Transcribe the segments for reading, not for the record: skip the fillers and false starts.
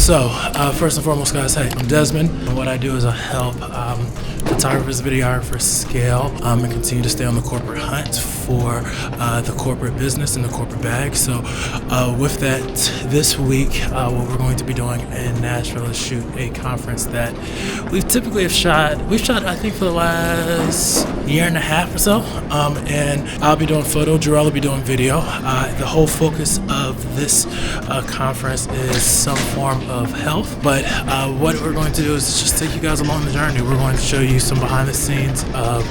So, first and foremost, guys, hey, I'm Desmond, and what I do is I help photographers, videographers scale and continue to stay on the corporate hunt for the corporate business and the corporate bag. So, with that, this week, what we're going to be doing in Nashville is shoot a conference that we've shot, I think, for the last year and a half or so. And I'll be doing photo, Jarrell will be doing video. The whole focus of this conference is some form of health, but what we're going to do is just take you guys along the journey. We're going to show you some behind the scenes of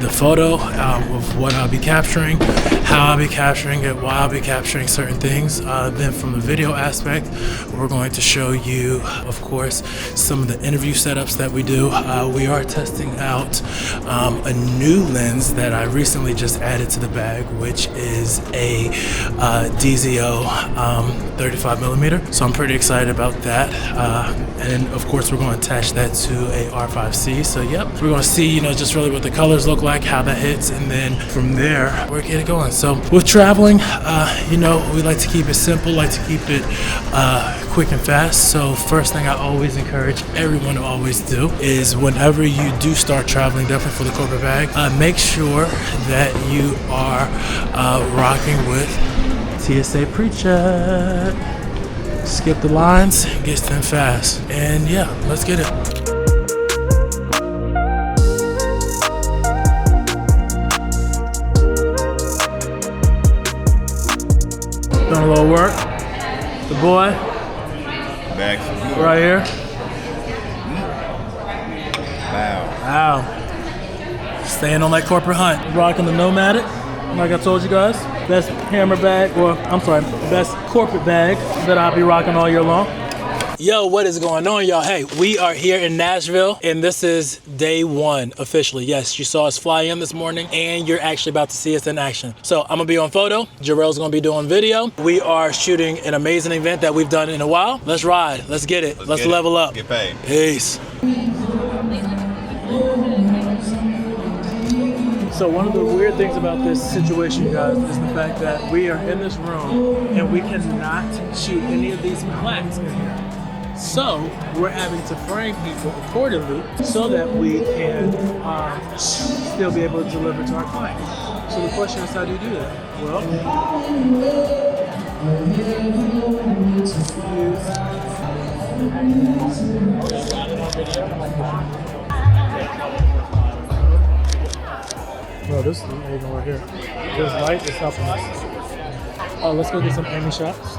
the photo, of what I'll be capturing, how I'll be capturing it, why I'll be capturing certain things. Then from the video aspect, we're going to show you, of course, some of the interview setups that we do. We are testing out a new lens that I recently just added to the bag, which is a DZO 35mm. So I'm pretty excited about that. And of course, we're going to attach that to a R5C. So yep, we're going to see, just really what the colors look like, how that hits, and then from there, we're getting going. So with traveling, we like to keep it simple, like to keep it quick and fast. So first thing I always encourage everyone to always do is whenever you do start traveling, definitely for the corporate bag, make sure that you are rocking with TSA pre-check. Skip the lines, gets them fast. And yeah, let's get it. Doing a little work. The boy. Back. Right here. Wow. Wow. Staying on that corporate hunt. Rocking the Nomadic. Like I told you guys, best hammer bag, best corporate bag that I'll be rocking all year long. Yo, what is going on, y'all? Hey, we are here in Nashville, and this is day one officially. Yes, you saw us fly in this morning, and you're actually about to see us in action. So I'm gonna be on photo, Jarrell's gonna be doing video. We are shooting an amazing event that we've done in a while. Let's ride, let's get it, let's level up. Get paid. Peace. So one of the weird things about this situation, you guys, is the fact that we are in this room and we cannot shoot any of these plaques in here. So we're having to frame people accordingly so that we can still be able to deliver to our clients. So the question is, how do you do that? Well, no, this isn't even right here. This light is helping us. Oh, let's go get some aiming shots.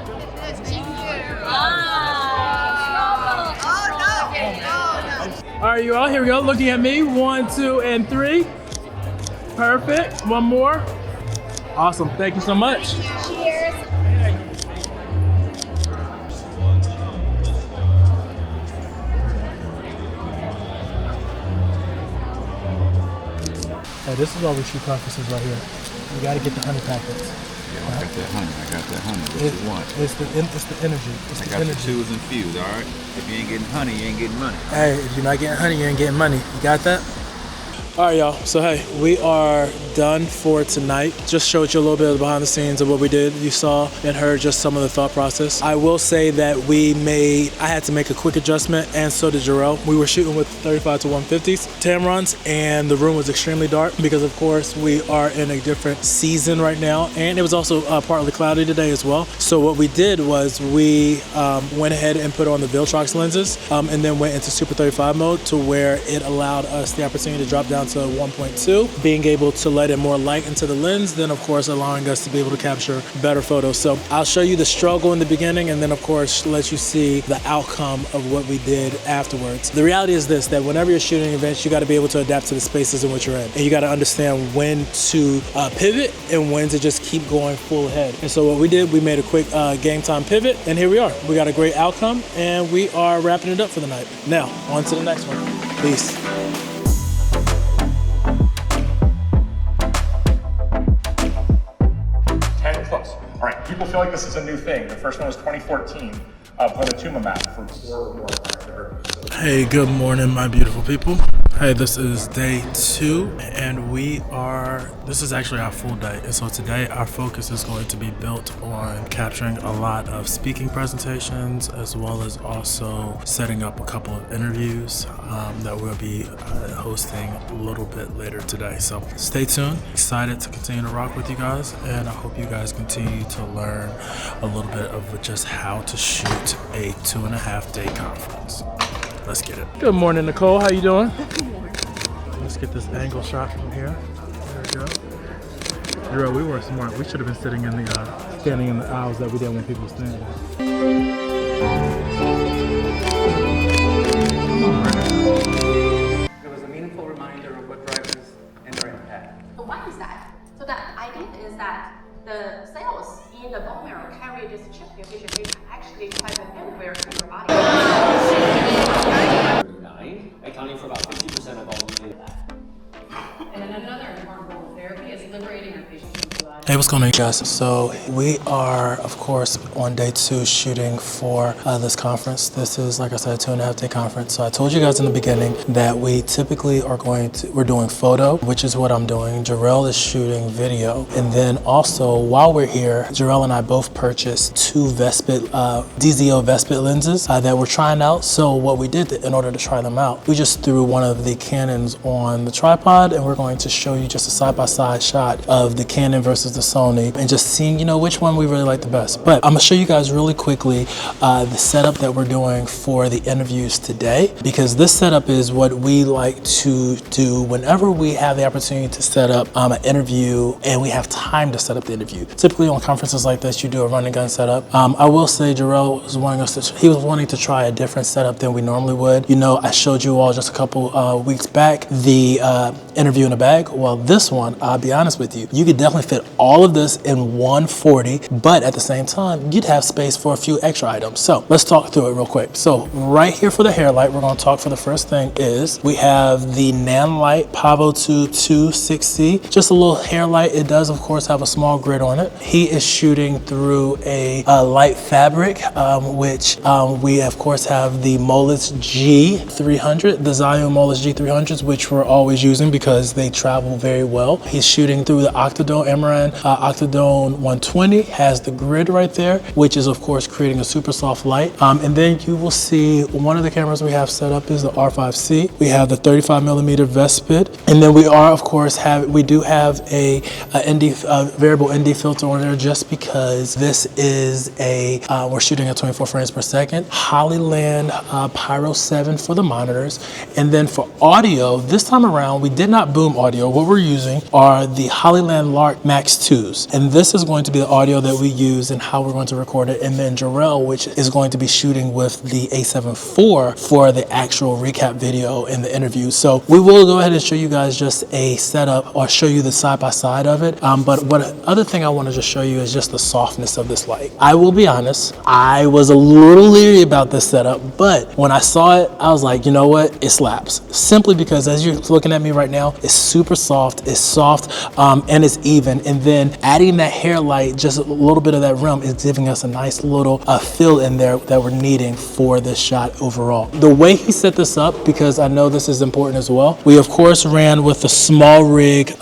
All right, you all, here we go. Looking at me, 1, 2, and 3. Perfect. One more. Awesome. Thank you so much. Cheers. Hey, this is why we shoot conferences right here. You got to get the honey packets. Yeah, I got that honey. What you want? It's the energy. It's the energy. The tools infused, all right? If you ain't getting honey, you ain't getting money. Hey, if you're not getting honey, you ain't getting money. You got that? All right, y'all. So, hey, we are done for tonight. Just showed you a little bit of the behind the scenes of what we did. You saw and heard just some of the thought process. I will say that I had to make a quick adjustment, and so did Jarrell. We were shooting with 35 to 150s Tamrons, and the room was extremely dark because, of course, we are in a different season right now, and it was also partly cloudy today as well. So what we did was we went ahead and put on the Viltrox lenses and then went into Super 35 mode to where it allowed us the opportunity to drop down to 1.2, being able to let in more light into the lens, then of course allowing us to be able to capture better photos. So I'll show you the struggle in the beginning and then of course let you see the outcome of what we did afterwards. The reality is this, that whenever you're shooting events, you got to be able to adapt to the spaces in which you're in. And you got to understand when to pivot and when to just keep going full ahead. And so what we did, we made a quick game time pivot, and here we are. We got a great outcome and we are wrapping it up for the night. Now, on to the next one. Peace. All right, people feel like this is a new thing. The first one was 2014, Planetuma map for 4 or more. Hey, good morning, my beautiful people. Hey, this is day 2, and this is actually our full day. And so today our focus is going to be built on capturing a lot of speaking presentations, as well as also setting up a couple of interviews that we'll be hosting a little bit later today. So stay tuned. Excited to continue to rock with you guys, and I hope you guys continue to learn a little bit of just how to shoot a 2.5-day conference. Let's get it. Good morning, Nicole. How you doing? Let's get this angle shot from here. There we go. Drew, we were smart. We should have been sitting in the standing in the aisles that we didn't want people standing. It was a meaningful reminder of what drivers and their impact. So why is that? So the idea is that the cells in the bone marrow carry this chip mutation, which actually present everywhere in your body. Accounting for about 50% of all movement. And then another important role of therapy is liberating our patients from blood. Hey, what's going on, guys? So we are, of course, on day 2 shooting for this conference. This is, like I said, a 2.5-day conference. So I told you guys in the beginning that we typically we're doing photo, which is what I'm doing. Jarrell is shooting video. And then also, while we're here, Jarrell and I both purchased 2 DZO Vespid lenses that we're trying out. So what we did in order to try them out, we just threw one of the Canons on the tripod, and we're going to show you just a side-by-side shot of the Canon versus the Sony, and just seeing, which one we really like the best. But I'm gonna show you guys really quickly the setup that we're doing for the interviews today, because this setup is what we like to do whenever we have the opportunity to set up an interview and we have time to set up the interview. Typically on conferences like this, you do a run and gun setup. I will say Jarrell was wanting to try a different setup than we normally would. I showed you all just a couple weeks back the interview in a bag. Well, this one, I'll be honest with you, you could definitely fit all of this in 140, but at the same time, you'd have space for a few extra items. So let's talk through it real quick. So right here for the hair light, we're going to talk for the first thing is we have the Nanlite Pavo 26C, just a little hair light. It does, of course, have a small grid on it. He is shooting through a light fabric, which we, of course, have the Molis G300, the Zio Molis G300s, which we're always using because they travel very well. He's shooting through the Octodone Amaran Octodone 120, has the grid right there, which is of course creating a super soft light. And then you will see one of the cameras we have set up is the R5C. We have the 35mm Vespid, and then we are, of course, do have a variable ND filter on there, just because this is we're shooting at 24 frames per second. Hollyland Pyro 7 for the monitors. And then for audio, this time around, we did not boom audio. What we're using are the Hollyland Lark Max 2s. And this is going to be the audio that we use and how we're going to record it. And then Jarrell, which is going to be shooting with the A7 IV for the actual recap video and the interview. So we will go ahead and show you guys just a setup, or show you the side-by-side of it. But other thing I want to just show you is just the softness of this light. I will be honest, I was a little leery about this setup, but when I saw it, I was like, you know what, it slaps. Simply because as you're looking at me right now, it's super soft, and it's even. And then adding that hair light, just a little bit of that rim, is giving us a nice little fill in there that we're needing for this shot overall. The way he set this up, because I know this is important as well, we of course ran with the small rig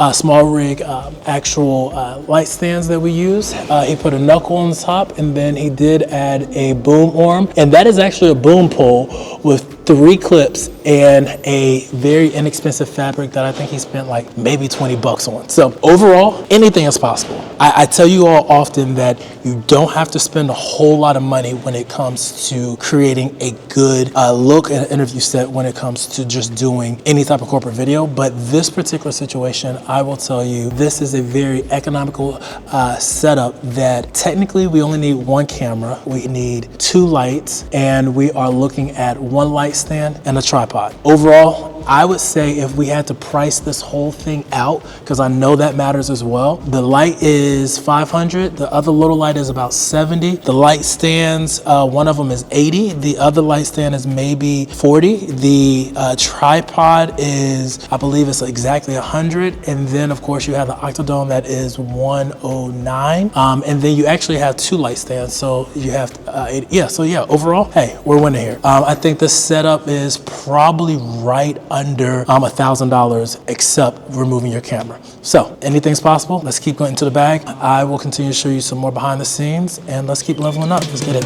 actual light stands that we use. He put a knuckle on the top, and then he did add a boom arm, and that is actually a boom pole with 3 clips and a very inexpensive fabric that I think he spent like maybe 20 bucks on. So overall, anything is possible. I tell you all often that you don't have to spend a whole lot of money when it comes to creating a good look and interview set, when it comes to just doing any type of corporate video. But this particular situation, I will tell you, this is a very economical setup that technically we only need 1 camera, we need 2 lights, and we are looking at 1 light stand and a tripod. Overall, I would say if we had to price this whole thing out, because I know that matters as well, the light is $500, the other little light is about $70. The light stands, one of them is $80, the other light stand is maybe $40. The tripod is, I believe it's exactly $100, and then of course you have the Octodome that is $109, and then you actually have 2 light stands, so you have overall, hey, we're winning here. I think the setup is probably right under $1,000 except removing your camera. So anything's possible. Let's keep going into the bag. I will continue to show you some more behind the scenes, and let's keep leveling up. Let's get it.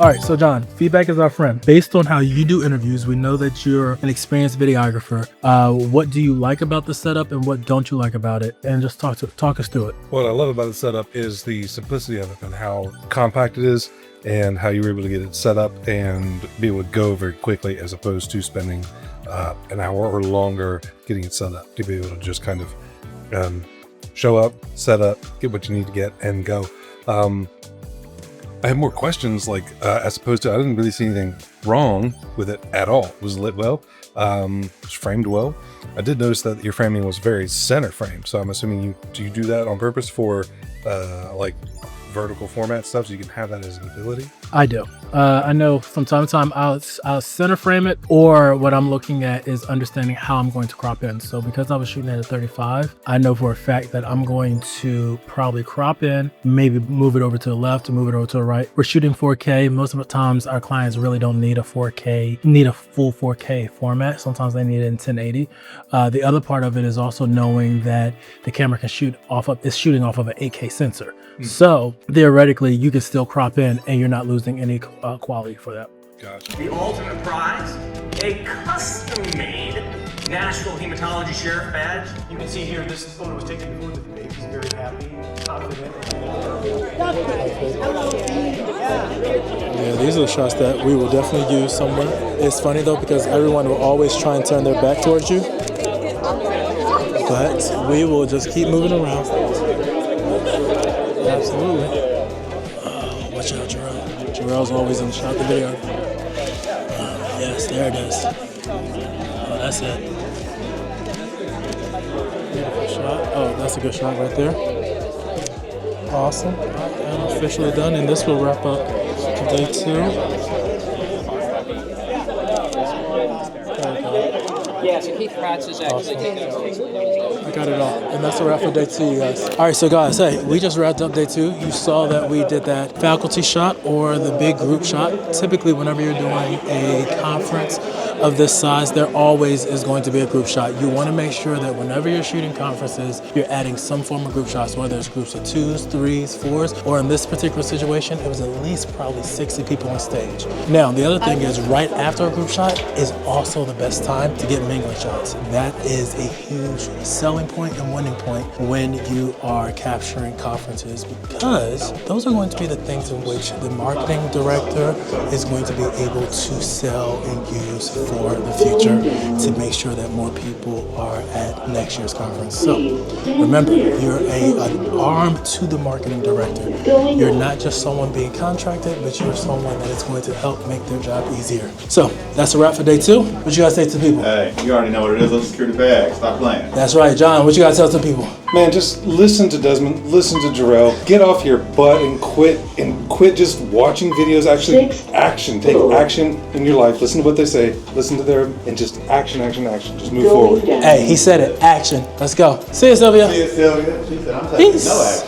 All right, so John, feedback is our friend. Based on how you do interviews, we know that you're an experienced videographer. What do you like about the setup and what don't you like about it? And just talk us through it. What I love about the setup is the simplicity of it and how compact it is and how you were able to get it set up and be able to go very quickly as opposed to spending an hour or longer getting it set up, to be able to just kind of show up, set up, get what you need to get and go. I have more questions, like as opposed to, I didn't really see anything wrong with it at all. It was lit well, it was framed well. I did notice that your framing was very center frame, so I'm assuming you do that on purpose for like vertical format stuff, so you can have that as an ability? I do. I know from time to time I'll center frame it, or what I'm looking at is understanding how I'm going to crop in. So because I was shooting at a 35, I know for a fact that I'm going to probably crop in, maybe move it over to the left or move it over to the right. We're shooting 4K. Most of the times our clients really don't need a 4K, need a full 4K format. Sometimes they need it in 1080. The other part of it is also knowing that the camera can shoot off of, it's shooting off of an 8K sensor. So theoretically you can still crop in and you're not losing any quality for that. Gotcha. The ultimate prize, a custom-made Nashville Hematology Sheriff badge. You can see here, this photo was taken before the debate. He's very happy, confident. Yeah, these are the shots that we will definitely use somewhere. It's funny though, because everyone will always try and turn their back towards you. But we will just keep moving around. Absolutely. Oh, watch out, Jarrell. Jarrell's always in the shot, the video. Yes, there it is. Oh, that's it. Beautiful shot. Oh, that's a good shot right there. Awesome. And officially done, and this will wrap up day 2. Yeah, so Keith Kratz is actually taking over. I got it all. And that's a wrap for day 2, you guys. All right, so guys, hey, we just wrapped up day 2. You saw that we did that faculty shot or the big group shot. Typically, whenever you're doing a conference of this size, there always is going to be a group shot. You want to make sure that whenever you're shooting conferences, you're adding some form of group shots, whether it's groups of 2s, 3s, 4s, or in this particular situation, it was at least probably 60 people on stage. Now, the other thing is right after a group shot is also the best time to get mingling shots. That is a huge selling point and winning point when you are capturing conferences, because those are going to be the things in which the marketing director is going to be able to sell and use for the future to make sure that more people are at next year's conference. So remember, you're an arm to the marketing director. You're not just someone being contracted, but you're someone that is going to help make their job easier. So that's a wrap for day 2. What you guys say to people? Hey, you already know what it is. Let's secure the bag. Stop playing. That's right, John. What you got to tell some people? Man, just listen to Desmond, listen to Jarrell, get off your butt and quit just watching videos. Actually, action. Take action in your life. Listen to what they say. Listen to them and just action. Just move forward. Hey, he said it. Action. Let's go. See you, Sylvia. See you, Sylvia. She said, I'm taking no action.